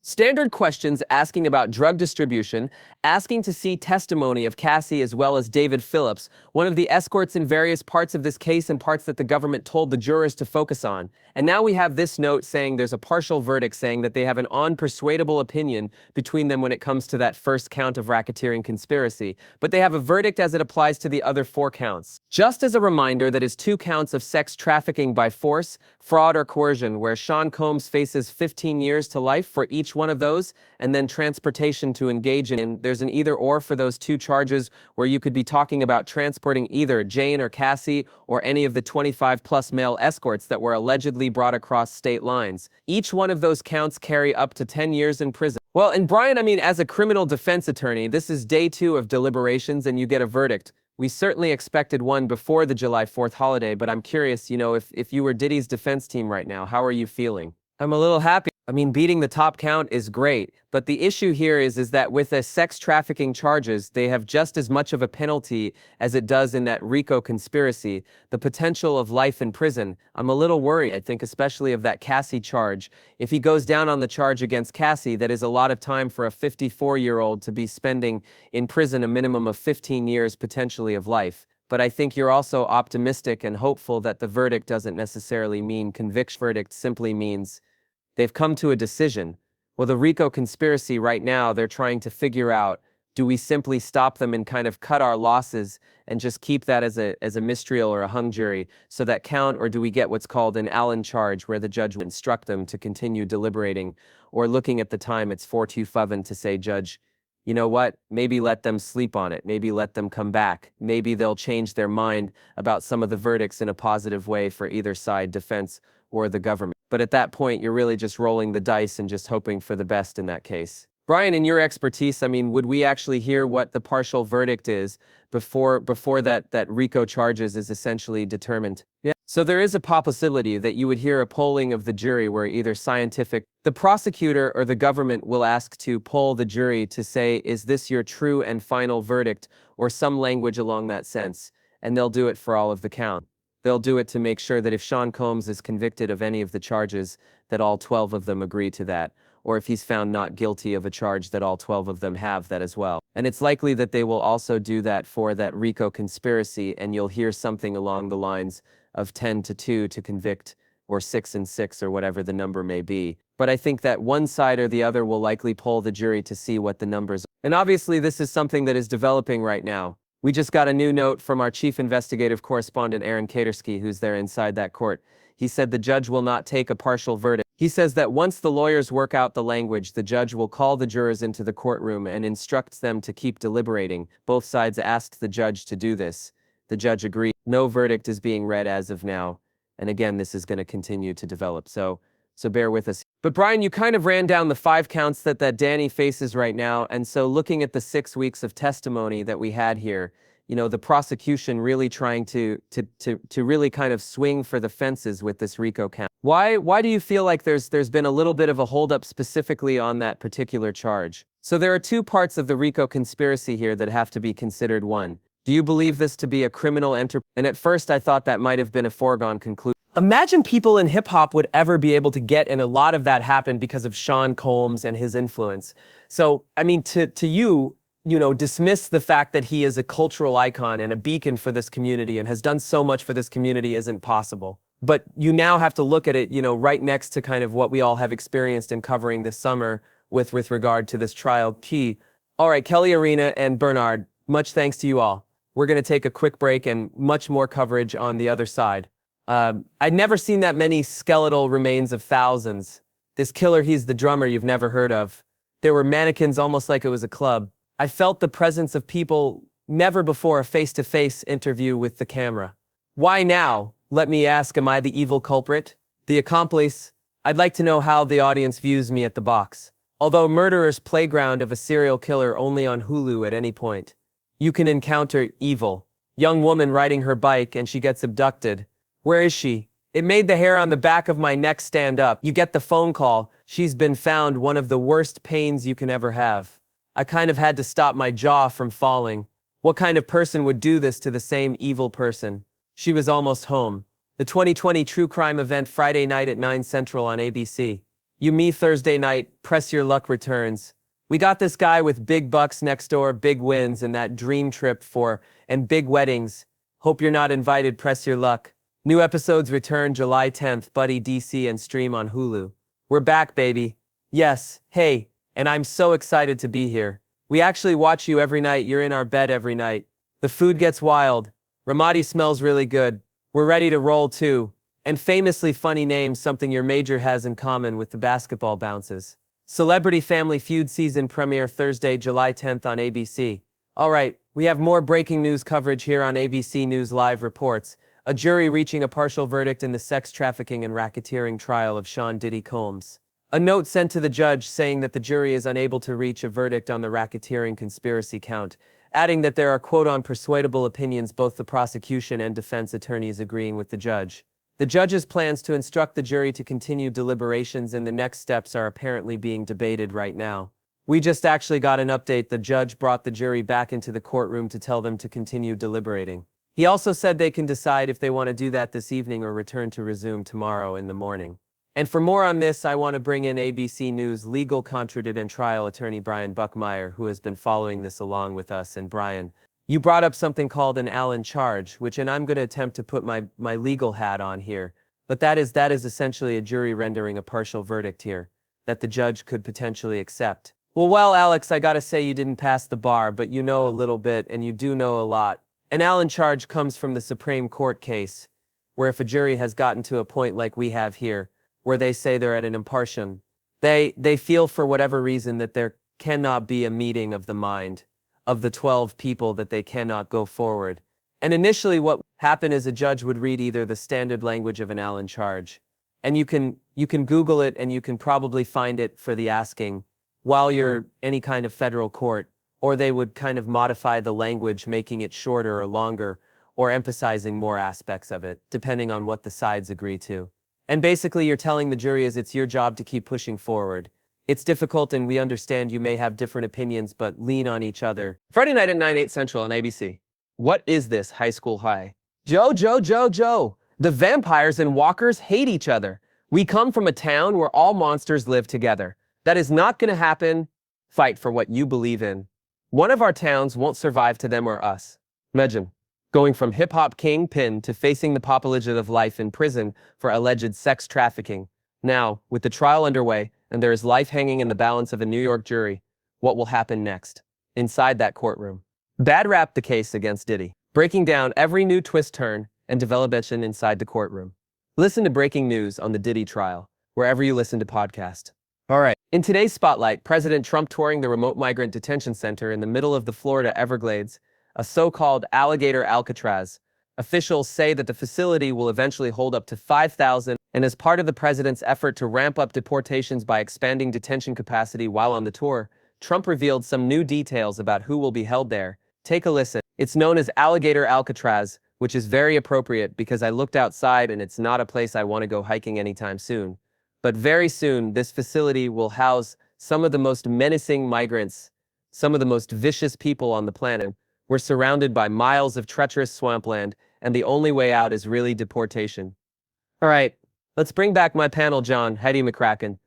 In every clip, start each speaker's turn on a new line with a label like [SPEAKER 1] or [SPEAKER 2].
[SPEAKER 1] Standard questions asking about drug distribution, asking to see testimony of Cassie as well as David Phillips, one of the escorts in various parts of this case and parts that the government told the jurors to focus on. And now we have this note saying there's a partial verdict saying that they have an unpersuadable opinion between them when it comes to that first count of racketeering conspiracy, but they have a verdict as it applies to the other 4 counts. Just as a reminder, that is 2 counts of sex trafficking by force, fraud, or coercion, where Sean Combs faces 15 years to life for each one of those, and then transportation to engage in. There's an either or for those 2 charges where you could be talking about transporting either Jane or Cassie or any of the 25 plus male escorts that were allegedly brought across state lines. Each one of those counts carry up to 10 years in prison. Well, and Brian, as a criminal defense attorney, this is day 2 of deliberations and you get a verdict. We certainly expected one before the July 4th holiday, but I'm curious, if you were Diddy's defense team right now, how are you feeling? I'm a little happy. Beating the top count is great, but the issue here is that with the sex trafficking charges, they have just as much of a penalty as it does in that RICO conspiracy, the potential of life in prison. I'm a little worried, I think, especially of that Cassie charge. If he goes down on the charge against Cassie, that is a lot of time for a 54-year-old to be spending in prison a minimum of 15 years, potentially of life. But I think you're also optimistic and hopeful that the verdict doesn't necessarily mean conviction. Verdict simply means they've come to a decision. Well, the RICO conspiracy right now, they're trying to figure out, do we simply stop them and kind of cut our losses and just keep that as a mistrial or a hung jury so that count, or do we get what's called an Allen charge where the judge will instruct them to continue deliberating, or looking at the time, it's 4:27 to say, Judge, you know what, maybe let them sleep on it, maybe let them come back, maybe they'll change their mind about some of the verdicts in a positive way for either side, defense or the government. But at that point, you're really just rolling the dice and just hoping for the best in that case. Brian, in your expertise, would we actually hear what the partial verdict is before that RICO charges is essentially determined? Yeah. So there is a possibility that you would hear a polling of the jury where either the prosecutor or the government will ask to poll the jury to say, is this your true and final verdict, or some language along that sense? And they'll do it for all of the count. They'll do it to make sure that if Sean Combs is convicted of any of the charges, that all 12 of them agree to that. Or if he's found not guilty of a charge, that all 12 of them have that as well. And it's likely that they will also do that for that RICO conspiracy, and you'll hear something along the lines of 10-2 to convict, or 6-6, or whatever the number may be. But I think that one side or the other will likely poll the jury to see what the numbers are. And obviously this is something that is developing right now. We just got a new note from our chief investigative correspondent, Aaron Katersky, who's there inside that court. He said the judge will not take a partial verdict. He says that once the lawyers work out the language, the judge will call the jurors into the courtroom and instructs them to keep deliberating. Both sides asked the judge to do this. The judge agreed. No verdict is being read as of now. And again, this is going to continue to develop. So bear with us. But Brian, you kind of ran down the 5 counts that Danny faces right now. And so looking at the 6 weeks of testimony that we had here, the prosecution really trying to really kind of swing for the fences with this RICO count. Why do you feel like there's been a little bit of a holdup specifically on that particular charge? So there are 2 parts of the RICO conspiracy here that have to be considered. 1, do you believe this to be a criminal enterprise? And at first I thought that might have been a foregone conclusion. Imagine people in hip-hop would ever be able to get, and a lot of that happened because of Sean Combs and his influence. So, to you, dismiss the fact that he is a cultural icon and a beacon for this community and has done so much for this community isn't possible. But you now have to look at it, right next to kind of what we all have experienced in covering this summer with regard to this trial. All right, Kelly Arena and Bernard, much thanks to you all. We're going to take a quick break and much more coverage on the other side. I'd never seen that many skeletal remains of thousands. This killer, he's the drummer you've never heard of. There were mannequins almost like it was a club. I felt the presence of people, never before a face-to-face interview with the camera. Why now? Let me ask, am I the evil culprit? The accomplice? I'd like to know how the audience views me at the box. Although Murderer's Playground of a Serial Killer only on Hulu at any point. You can encounter evil. Young woman riding her bike and she gets abducted. Where is she? It made the hair on the back of my neck stand up. You get the phone call. She's been found. One of the worst pains you can ever have. I kind of had to stop my jaw from falling. What kind of person would do this to the same evil person? She was almost home. The 2020 true crime event Friday night at 9 Central on ABC. You me Thursday night, press your luck returns. We got this guy with big bucks next door, big wins, and that dream trip and big weddings. Hope you're not invited, press your luck. New episodes return July 10th, Buddy DC and stream on Hulu. We're back, baby. Yes, hey, and I'm so excited to be here. We actually watch you every night, you're in our bed every night. The food gets wild. Ramadi smells really good. We're ready to roll too. And famously funny names, something your major has in common with the basketball bounces. Celebrity Family Feud season premiere Thursday, July 10th on ABC. Alright, we have more breaking news coverage here on ABC News Live reports. A jury reaching a partial verdict in the sex trafficking and racketeering trial of Sean Diddy Combs. A note sent to the judge saying that the jury is unable to reach a verdict on the racketeering conspiracy count, adding that there are quote unpersuadable opinions, both the prosecution and defense attorneys agreeing with the judge. The judge's plans to instruct the jury to continue deliberations and the next steps are apparently being debated right now. We just actually got an update. The judge brought the jury back into the courtroom to tell them to continue deliberating. He also said they can decide if they want to do that this evening or return to resume tomorrow in the morning. And for more on this, I want to bring in ABC News legal contributor and trial attorney Brian Buckmeyer, who has been following this along with us. And Brian, you brought up something called an Allen charge, and I'm going to attempt to put my legal hat on here. But that is essentially a jury rendering a partial verdict here that the judge could potentially accept. Well, Alex, I gotta say you didn't pass the bar, but you know a little bit and you do know a lot. An Allen charge comes from the Supreme Court case, where if a jury has gotten to a point like we have here, where they say they're at an impartium, they feel for whatever reason that there cannot be a meeting of the mind of the 12 people, that they cannot go forward. And initially what happened is a judge would read either the standard language of an Allen charge, and you can Google it and you can probably find it for the asking while you're any kind of federal court, or they would kind of modify the language, making it shorter or longer, or emphasizing more aspects of it, depending on what the sides agree to. And basically you're telling the jury is it's your job to keep pushing forward. It's difficult and we understand you may have different opinions, but lean on each other. Friday night at 9/8 Central on ABC. What is this high school high? Joe. The vampires and walkers hate each other. We come from a town where all monsters live together. That is not going to happen. Fight for what you believe in. One of our towns won't survive to them or us. Imagine going from hip-hop kingpin to facing the possibility of life in prison for alleged sex trafficking. Now, with the trial underway, and there is life hanging in the balance of a New York jury, what will happen next? Inside that courtroom. Bad rap the case against Diddy. Breaking down every new twist, turn, and development inside the courtroom. Listen to breaking news on the Diddy trial, wherever you listen to podcasts. All right. In today's spotlight, President Trump touring the remote migrant detention center in the middle of the Florida Everglades, a so-called alligator Alcatraz. Officials say that the facility will eventually hold up to 5,000, and as part of the president's effort to ramp up deportations by expanding detention capacity while on the tour, Trump revealed some new details about who will be held there. Take a listen. It's known as Alligator Alcatraz, which is very appropriate because I looked outside and it's not a place I want to go hiking anytime soon. But very soon, this facility will house some of the most menacing migrants, some of the most vicious people on the planet. We're surrounded by miles of treacherous swampland, and the only way out is really deportation. All right, let's bring back my panel, John, Heidi McCracken,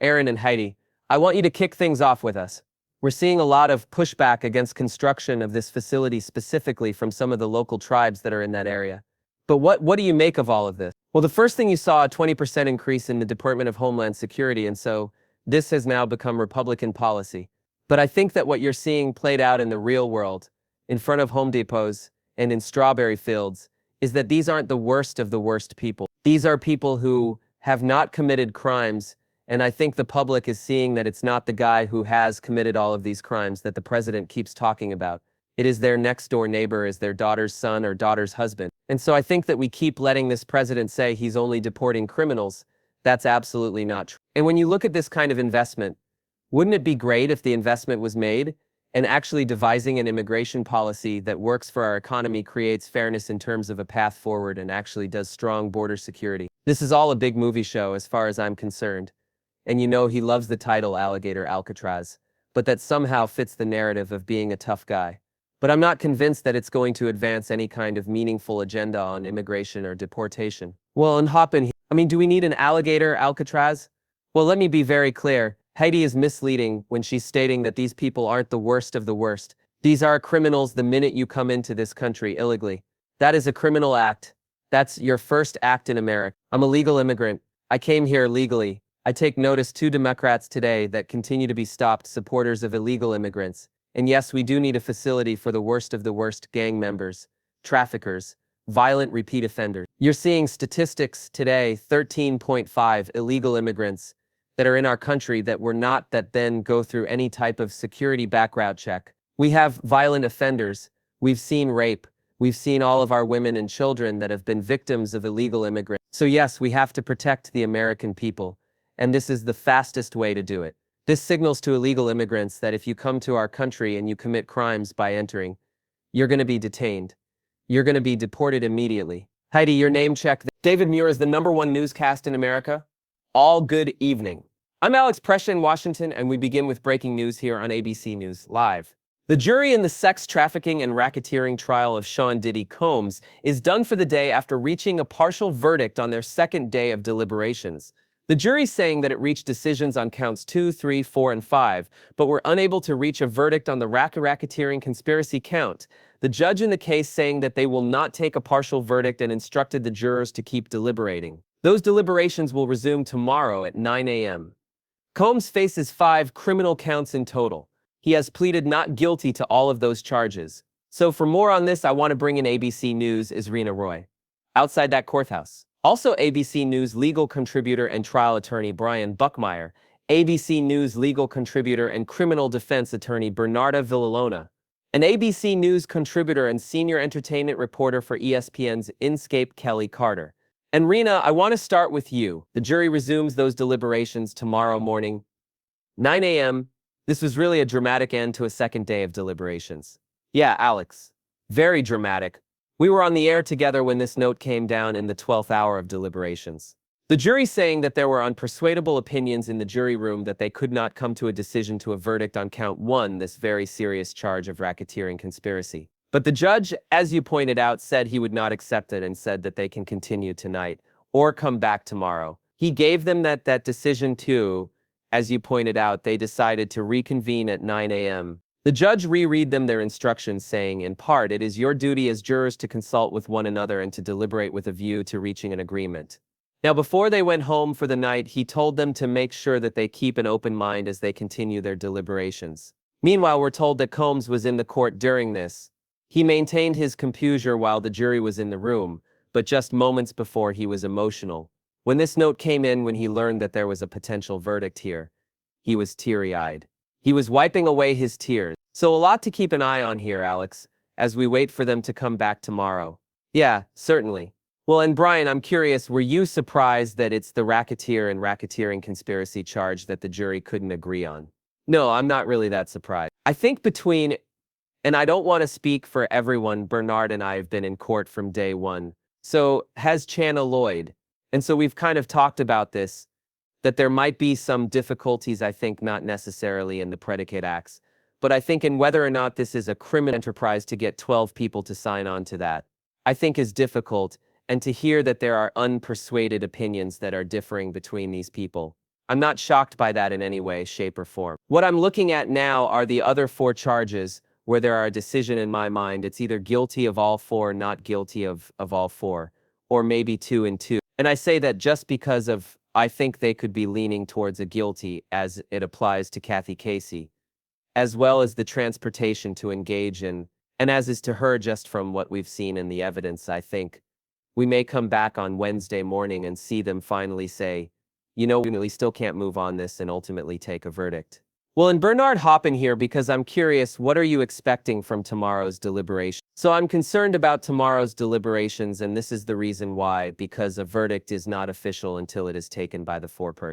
[SPEAKER 1] Aaron, and Heidi. I want you to kick things off with us. We're seeing a lot of pushback against construction of this facility, specifically from some of the local tribes that are in that area. But what do you make of all of this? Well, the first thing you saw, a 20% increase in the Department of Homeland Security, and so this has now become Republican policy. But I think that what you're seeing played out in the real world, in front of Home Depots and in strawberry fields, is that these aren't the worst of the worst people. These are people who have not committed crimes, and I think the public is seeing that it's not the guy who has committed all of these crimes that the president keeps talking about. It is their next door neighbor, is their daughter's son or daughter's husband. And so I think that we keep letting this president say he's only deporting criminals. That's absolutely not true. And when you look at this kind of investment, wouldn't it be great if the investment was made and actually devising an immigration policy that works for our economy, creates fairness in terms of a path forward, and actually does strong border security? This is all a big movie show as far as I'm concerned. And you know he loves the title Alligator Alcatraz, but that somehow fits the narrative of being a tough guy. But I'm not convinced that it's going to advance any kind of meaningful agenda on immigration or deportation. Well, and hop in here. I mean, do we need an alligator Alcatraz? Well, let me be very clear. Heidi is misleading when she's stating that these people aren't the worst of the worst. These are criminals the minute you come into this country illegally. That is a criminal act. That's your first act in America. I'm a legal immigrant. I came here legally. I take notice to Democrats today that continue to be stopped supporters of illegal immigrants. And yes, we do need a facility for the worst gang members, traffickers, violent repeat offenders. You're seeing statistics today, 13.5 illegal immigrants that are in our country that were not that then go through any type of security background check. We have violent offenders. We've seen rape. We've seen all of our women and children that have been victims of illegal immigrants. So yes, we have to protect the American people. And this is the fastest way to do it. This signals to illegal immigrants that if you come to our country and you commit crimes by entering, you're going to be detained. You're going to be deported immediately. Heidi, your name check. David Muir is the #1 newscast in America. All good evening. I'm Alex Prescia in Washington, and we begin with breaking news here on ABC News Live. The jury in the sex trafficking and racketeering trial of Sean Diddy Combs is done for the day after reaching a partial verdict on their second day of deliberations. The jury saying that it reached decisions on counts 2, 3, 4, and 5, but were unable to reach a verdict on the racketeering conspiracy count. The judge in the case saying that they will not take a partial verdict and instructed the jurors to keep deliberating. Those deliberations will resume tomorrow at 9 a.m. Combs faces 5 criminal counts in total. He has pleaded not guilty to all of those charges. So for more on this, I want to bring in ABC News' Rena Roy. Outside that courthouse. Also ABC News legal contributor and trial attorney Brian Buckmeyer, ABC News legal contributor and criminal defense attorney Bernarda Villalona, an ABC News contributor and senior entertainment reporter for ESPN's Inscape Kelly Carter. And Rena, I want to start with you. The jury resumes those deliberations tomorrow morning, 9 a.m. This was really a dramatic end to a second day of deliberations. Yeah, Alex. Very dramatic. We were on the air together when this note came down in the 12th hour of deliberations. The jury saying that there were unpersuadable opinions in the jury room that they could not come to a decision to a verdict on count 1, this very serious charge of racketeering conspiracy. But the judge, as you pointed out, said he would not accept it and said that they can continue tonight or come back tomorrow. He gave them that decision too. As you pointed out, they decided to reconvene at 9 a.m. The judge reread them their instructions saying, in part, it is your duty as jurors to consult with one another and to deliberate with a view to reaching an agreement. Now, before they went home for the night, he told them to make sure that they keep an open mind as they continue their deliberations. Meanwhile, we're told that Combs was in the court during this. He maintained his composure while the jury was in the room, but just moments before he was emotional. When this note came in when he learned that there was a potential verdict here, he was teary-eyed. He was wiping away his tears. So a lot to keep an eye on here, Alex, as we wait for them to come back tomorrow. Yeah, certainly. Well, and Brian, I'm curious, were you surprised that it's the racketeering conspiracy charge that the jury couldn't agree on? No, I'm not really that surprised. I think and I don't want to speak for everyone, Bernard and I have been in court from day one. So has Chana Lloyd. And so we've kind of talked about this, that there might be some difficulties, I think, not necessarily in the predicate acts, but I think in whether or not this is a criminal enterprise to get 12 people to sign on to that, I think is difficult, and to hear that there are unpersuaded opinions that are differing between these people. I'm not shocked by that in any way, shape, or form. What I'm looking at now are the other 4 charges where there are a decision in my mind. It's either guilty of all 4, not guilty of all 4, or maybe 2 and 2. And I say that just because I think they could be leaning towards a guilty as it applies to Kathy Casey, as well as the transportation to engage in, and as is to her just from what we've seen in the evidence. I think we may come back on Wednesday morning and see them finally say, you know, we still can't move on this and ultimately take a verdict. Well, and Bernard, hop in here because I'm curious, what are you expecting from tomorrow's deliberation? So I'm concerned about tomorrow's deliberations, and this is the reason why, because a verdict is not official until it is taken by the foreperson.